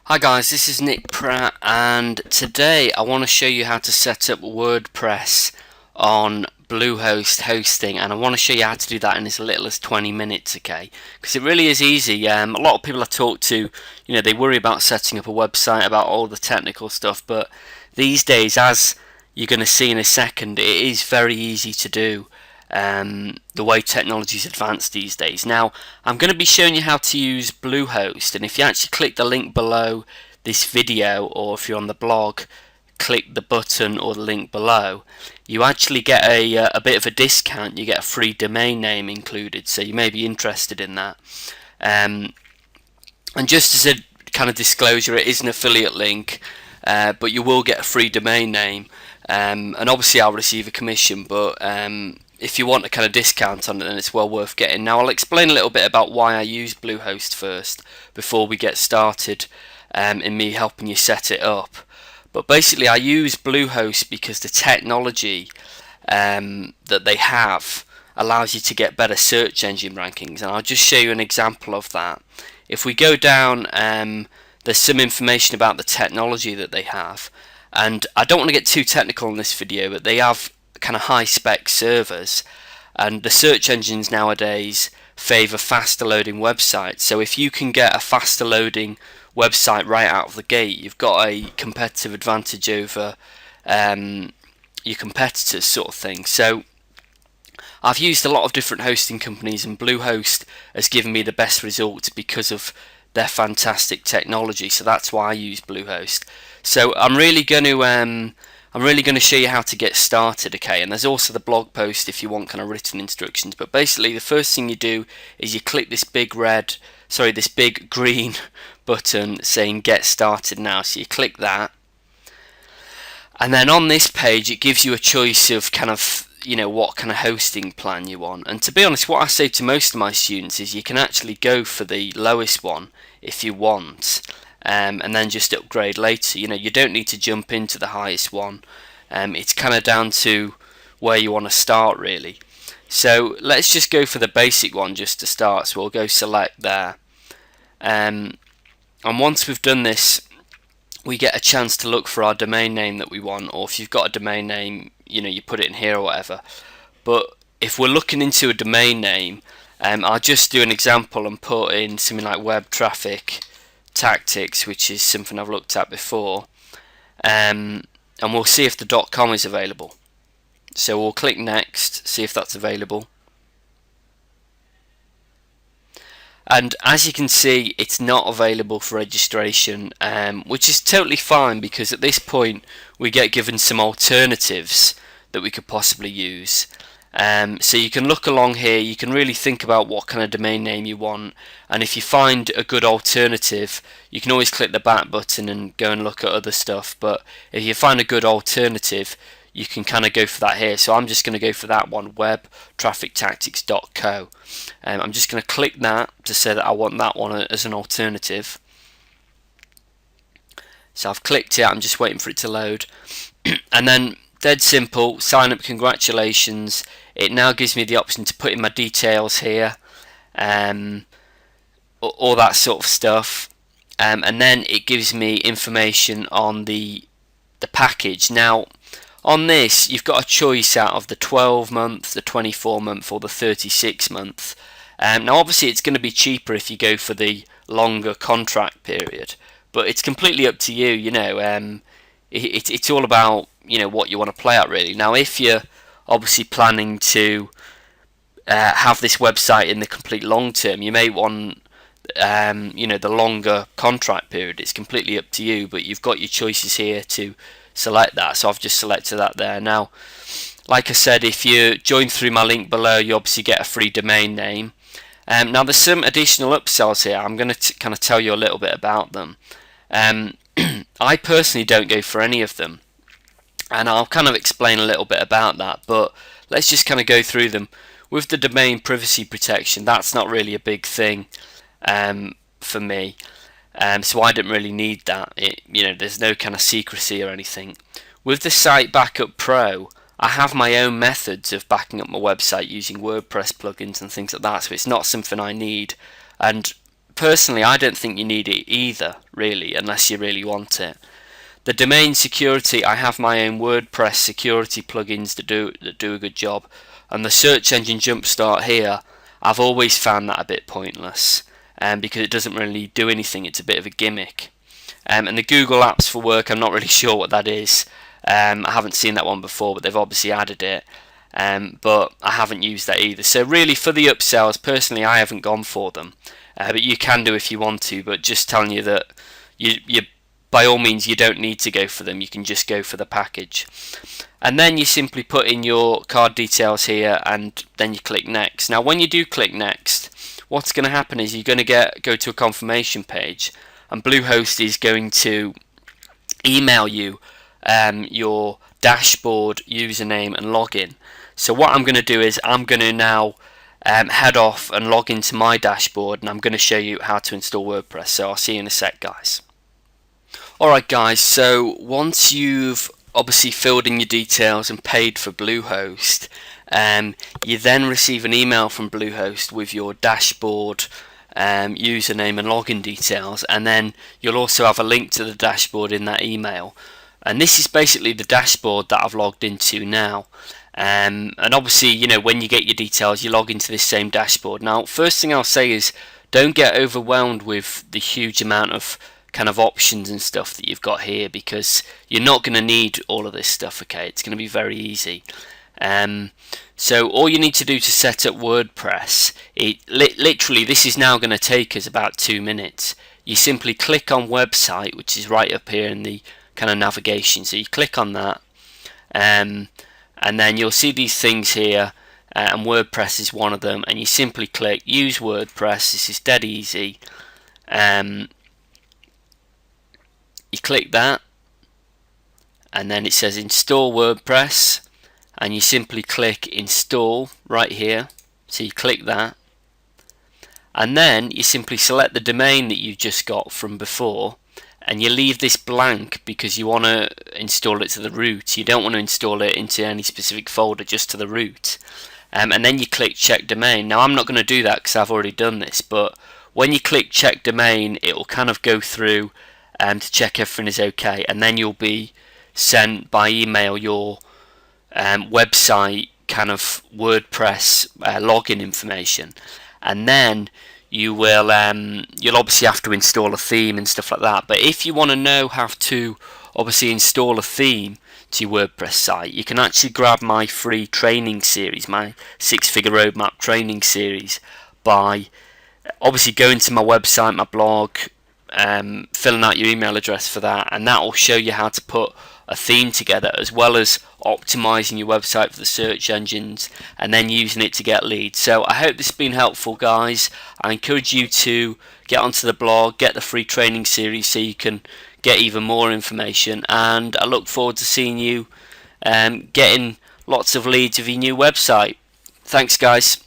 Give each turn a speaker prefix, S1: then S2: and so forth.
S1: Hi guys, this is Nick Pratt, and today I want to show you how to set up WordPress on Bluehost hosting, and I want to show you how to do that in as little as 20 minutes, okay? Because it really is easy. A lot of people I talk to, they worry about setting up a website, about all the technical stuff, but these days, as you're going to see in a second, it is very easy to do. The way technology is advanced these days. Now, I'm going to be showing you how to use Bluehost, and if you actually click the link below this video, or if you're on the blog, click the button or the link below, you actually get a bit of a discount. You get a free domain name included, so you may be interested in that. And just as a kind of disclosure, it is an affiliate link, but you will get a free domain name, and obviously I'll receive a commission, but if you want a kind of discount on it, then it's well worth getting. Now I'll explain a little bit about why I use Bluehost first before we get started in me helping you set it up. But basically I use Bluehost because the technology that they have allows you to get better search engine rankings, and I'll just show you an example of that. If we go down, there's some information about the technology that they have, and I don't want to get too technical in this video, but they have kind of high spec servers, and the search engines nowadays favor faster loading websites. So if you can get a faster loading website right out of the gate, you've got a competitive advantage over your competitors, sort of thing. So I've used a lot of different hosting companies, and Bluehost has given me the best results because of their fantastic technology. So that's why I use Bluehost. So I'm really going to show you how to get started, okay? And there's also the blog post if you want kind of written instructions. But basically, the first thing you do is you click this big green button saying Get Started Now. So you click that, and then on this page it gives you a choice of kind of what kind of hosting plan you want. And to be honest, what I say to most of my students is you can actually go for the lowest one if you want, and then just upgrade later. You don't need to jump into the highest one. It's kind of down to where you want to start, really. So let's just go for the basic one just to start. So we'll go select there, and once we've done this, we get a chance to look for our domain name that we want, or if you've got a domain name, you put it in here or whatever. But if we're looking into a domain name, I'll just do an example and put in something like web traffic tactics, which is something I've looked at before, and we'll see if the .com is available. So we'll click next, see if that's available, and as you can see, it's not available for registration, which is totally fine, because at this point we get given some alternatives that we could possibly use. So you can look along here, you can really think about what kind of domain name you want, and if you find a good alternative, you can always click the back button and go and look at other stuff. But if you find a good alternative, you can kind of go for that here. So I'm just going to go for that one, webtraffictactics.co. I'm just going to click that to say that I want that one as an alternative. So I've clicked it, I'm just waiting for it to load. And then, dead simple, sign up, congratulations. It now gives me the option to put in my details here, all that sort of stuff, and then it gives me information on the package. Now on this, you've got a choice out of the 12-month, the 24-month, or the 36-month. Now obviously it's going to be cheaper if you go for the longer contract period, but it's completely up to you. It's all about what you want to play at, really. Now if you're obviously planning to have this website in the complete long term, you may want the longer contract period. It's completely up to you, but you've got your choices here to select that. So I've just selected that there. Now like I said, if you join through my link below, you obviously get a free domain name. Now there's some additional upsells here. I'm going to kind of tell you a little bit about them. I personally don't go for any of them, and I'll kind of explain a little bit about that, but let's just kind of go through them. With the domain privacy protection, that's not really a big thing for me, so I didn't really need that. There's no kind of secrecy or anything. With the Site Backup Pro, I have my own methods of backing up my website using WordPress plugins and things like that, so it's not something I need. And personally, I don't think you need it either, really, unless you really want it. The domain security, I have my own WordPress security plugins that do a good job, and the search engine jumpstart here, I've always found that a bit pointless, because it doesn't really do anything. It's a bit of a gimmick. And the Google Apps for Work, I'm not really sure what that is. I haven't seen that one before, but they've obviously added it. But I haven't used that either. So really, for the upsells, personally, I haven't gone for them. But you can do if you want to. But just telling you that you by all means, you don't need to go for them. You can just go for the package. And then you simply put in your card details here, and then you click next. Now, when you do click next, what's going to happen is you're going to go to a confirmation page, and Bluehost is going to email you your dashboard username and login. So what I'm going to do is I'm going to now head off and log into my dashboard, and I'm going to show you how to install WordPress. So I'll see you in a sec, guys. Alright guys, so once you've obviously filled in your details and paid for Bluehost, you then receive an email from Bluehost with your dashboard username and login details, and then you'll also have a link to the dashboard in that email. And this is basically the dashboard that I've logged into now. And obviously, you know, when you get your details, you log into this same dashboard. Now, first thing I'll say is don't get overwhelmed with the huge amount of kind of options and stuff that you've got here, because you're not going to need all of this stuff. Okay, it's going to be very easy. So all you need to do to set up WordPress, literally this is now going to take us about 2 minutes. You simply click on website, which is right up here in the kind of navigation. So you click on that, and then you'll see these things here, and WordPress is one of them, and you simply click use WordPress. This is dead easy. You click that, and then it says install WordPress, and you simply click install right here. So you click that, and then you simply select the domain that you just got from before, and you leave this blank because you want to install it to the root. You don't want to install it into any specific folder, just to the root. And then you click check domain. Now I'm not going to do that because I've already done this, but when you click check domain, it will kind of go through to check everything is okay, and then you'll be sent by email your website kind of WordPress login information, and then you will you'll obviously have to install a theme and stuff like that. But if you want to know how to obviously install a theme to your WordPress site, you can actually grab my free training series, my 6-figure roadmap training series, by obviously going to my website, my blog, filling out your email address for that, and that will show you how to put a theme together, as well as optimizing your website for the search engines and then using it to get leads. So I hope this has been helpful, guys. I encourage you to get onto the blog, get the free training series so you can get even more information, and I look forward to seeing you getting lots of leads of your new website. Thanks, guys.